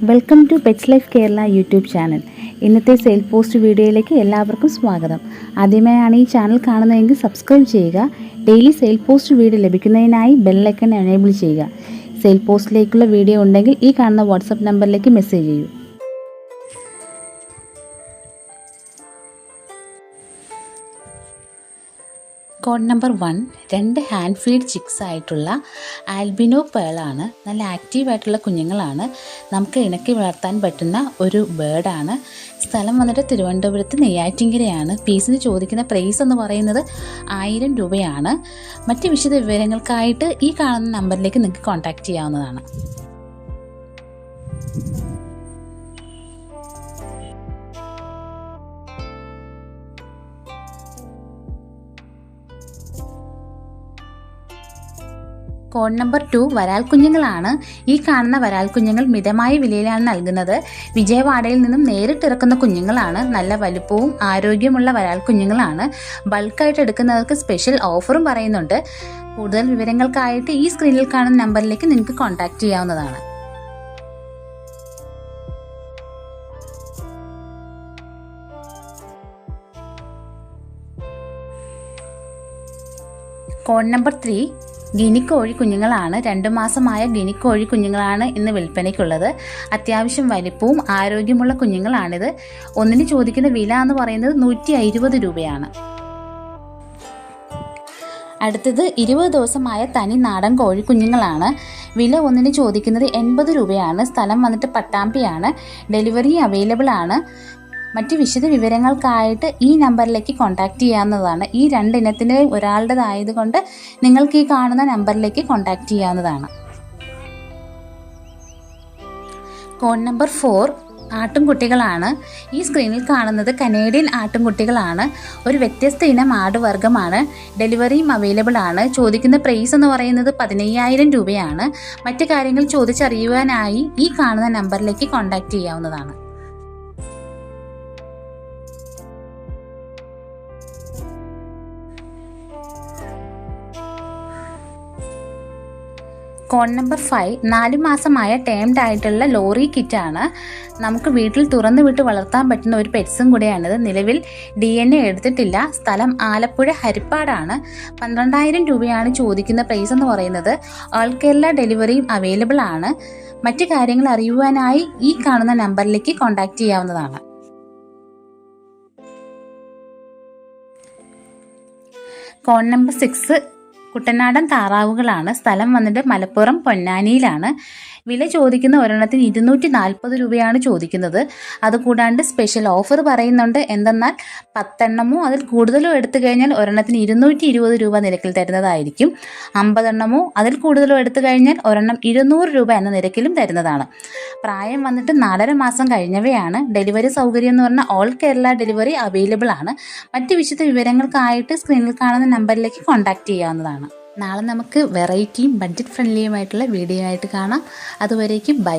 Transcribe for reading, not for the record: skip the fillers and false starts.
Welcome to pets life Kerala YouTube channel. ഇന്നത്തെ sale post വീഡിയോയിലേക്ക് എല്ലാവർക്കും സ്വാഗതം. ആദ്യമായാണ് ഈ ചാനൽ കാണുന്നതെങ്കിൽ സബ്സ്ക്രൈബ് ചെയ്യുക. ഡെയിലി സെയിൽ പോസ്റ്റ് വീഡിയോ ലഭിക്കുന്നതിനായി ബെൽ ഐക്കൺ എനേബിൾ ചെയ്യുക. സെയിൽ പോസ്റ്റിലേക്കുള്ള വീഡിയോ ഉണ്ടെങ്കിൽ ഈ കാണുന്ന വാട്സപ്പ് നമ്പറിലേക്ക് മെസ്സേജ് ചെയ്യൂ. Code number 1 2 hand feed chicks ആയിട്ടുള്ള ആൽബിനോ പേളാണ്. നല്ല ആക്റ്റീവായിട്ടുള്ള കുഞ്ഞുങ്ങളാണ്. നമുക്ക് ഇണക്കി വളർത്താൻ പറ്റുന്ന ഒരു ബേർഡാണ്. സ്ഥലം വന്നിട്ട് തിരുവനന്തപുരത്ത് നെയ്യാറ്റിൻകരയാണ്. പീസിന് ചോദിക്കുന്ന പ്രൈസ് എന്ന് പറയുന്നത് 1000 രൂപയാണ്. മറ്റ് വിശദ വിവരങ്ങൾക്കായിട്ട് ഈ കാണുന്ന നമ്പറിലേക്ക് നിങ്ങൾക്ക് കോൺടാക്റ്റ് ചെയ്യാവുന്നതാണ്. കോഡ് നമ്പർ 2 വരാൽ കുഞ്ഞുങ്ങളാണ്. ഈ കാണുന്ന വരാൽ കുഞ്ഞുങ്ങൾ മിതമായ വിലയിലാണ് നൽകുന്നത്. വിജയവാഡയിൽ നിന്നും നേരിട്ട് ഇറക്കുന്ന കുഞ്ഞുങ്ങളാണ്. നല്ല വലുപ്പവും ആരോഗ്യമുള്ള വരാൽ കുഞ്ഞുങ്ങളാണ്. ബൾക്കായിട്ട് എടുക്കുന്നവർക്ക് സ്പെഷ്യൽ ഓഫറും പറയുന്നുണ്ട്. കൂടുതൽ വിവരങ്ങൾക്കായിട്ട് ഈ സ്ക്രീനിൽ കാണുന്ന നമ്പറിലേക്ക് നിങ്ങൾക്ക് കോൺടാക്റ്റ് ചെയ്യാവുന്നതാണ്. കോഡ് നമ്പർ 3 ഗിനിക്കോഴി കുഞ്ഞുങ്ങളാണ്. 2 മാസമായ ഗിനിക്കോഴി കുഞ്ഞുങ്ങളാണ് ഇന്ന് വിൽപ്പനയ്ക്കുള്ളത്. അത്യാവശ്യം വലിപ്പവും ആരോഗ്യമുള്ള കുഞ്ഞുങ്ങളാണിത്. ഒന്നിന് ചോദിക്കുന്ന വില എന്ന് പറയുന്നത് 150 രൂപയാണ്. അടുത്തത് 20 ദിവസമായ തനി നാടൻ കോഴിക്കുഞ്ഞുങ്ങളാണ്. വില ഒന്നിന് ചോദിക്കുന്നത് 80 രൂപയാണ്. സ്ഥലം വന്നിട്ട് പട്ടാമ്പിയാണ്. ഡെലിവറി അവൈലബിൾ ആണ്. മറ്റ് വിശദ വിവരങ്ങൾക്കായിട്ട് ഈ നമ്പറിലേക്ക് കോൺടാക്റ്റ് ചെയ്യാവുന്നതാണ്. ഈ 2 ഇനത്തിൻ്റെ ഒരാളുടേതായതുകൊണ്ട് നിങ്ങൾക്ക് ഈ കാണുന്ന നമ്പറിലേക്ക് കോൺടാക്റ്റ് ചെയ്യാവുന്നതാണ്. Code number 4 ആട്ടുംകുട്ടികളാണ്. ഈ സ്ക്രീനിൽ കാണുന്നത് കനേഡിയൻ ആട്ടുംകുട്ടികളാണ്. ഒരു വ്യത്യസ്ത ഇനം ആടുവർഗ്ഗമാണ്. ഡെലിവറിയും അവൈലബിൾ ആണ്. ചോദിക്കുന്ന പ്രൈസ് എന്ന് പറയുന്നത് 15000 രൂപയാണ്. മറ്റു കാര്യങ്ങൾ ചോദിച്ചറിയുവാനായി ഈ കാണുന്ന നമ്പറിലേക്ക് കോൺടാക്റ്റ് ചെയ്യാവുന്നതാണ്. കോഡ് നമ്പർ 5 4 മാസമായ ടേംഡ് ആയിട്ടുള്ള ലോറി കിറ്റാണ്. നമുക്ക് വീട്ടിൽ തുറന്നു വിട്ട് വളർത്താൻ പറ്റുന്ന ഒരു പെറ്റ്സും കൂടെയാണിത്. നിലവിൽ DNA എടുത്തിട്ടില്ല. സ്ഥലം ആലപ്പുഴ ഹരിപ്പാടാണ്. 12000 രൂപയാണ് ചോദിക്കുന്ന പ്രൈസ് എന്ന് പറയുന്നത്. ഓൾ കേരള ഡെലിവറിയും അവൈലബിൾ ആണ്. മറ്റു കാര്യങ്ങൾ അറിയുവാനായി ഈ കാണുന്ന നമ്പറിലേക്ക് കോൺടാക്റ്റ് ചെയ്യാവുന്നതാണ്. കോഡ് നമ്പർ 6 കുട്ടനാടൻ താറാവുകളാണ്. സ്ഥലം വന്നിട്ട് മലപ്പുറം പൊന്നാനിയിലാണ്. വില ചോദിക്കുന്ന ഒരെണ്ണത്തിന് 240 രൂപയാണ് ചോദിക്കുന്നത്. അതുകൂടാണ്ട് സ്പെഷ്യൽ ഓഫർ പറയുന്നുണ്ട്. എന്തെന്നാൽ 10 എണ്ണമോ അതിൽ കൂടുതലോ എടുത്തു കഴിഞ്ഞാൽ ഒരെണ്ണത്തിന് 220 രൂപ നിരക്കിൽ തരുന്നതായിരിക്കും. 50 എണ്ണമോ അതിൽ കൂടുതലോ എടുത്തു കഴിഞ്ഞാൽ ഒരെണ്ണം 200 രൂപ എന്ന നിരക്കിലും തരുന്നതാണ്. പ്രായം വന്നിട്ട് 4.5 മാസം കഴിഞ്ഞവയാണ്. ഡെലിവറി സൗകര്യം എന്ന് പറഞ്ഞാൽ ഓൾ കേരള ഡെലിവറി അവൈലബിൾ ആണ്. മറ്റ് വിശദ വിവരങ്ങൾക്കായിട്ട് സ്ക്രീനിൽ കാണുന്ന നമ്പറിലേക്ക് കോൺടാക്റ്റ് ചെയ്യാവുന്നതാണ്. നാളെ നമുക്ക് വെറൈറ്റിയും ബഡ്ജറ്റ് ഫ്രണ്ട്ലിയുമായിട്ടുള്ള വീഡിയോ ആയിട്ട് കാണാം. അതുവരേക്കും ബൈ.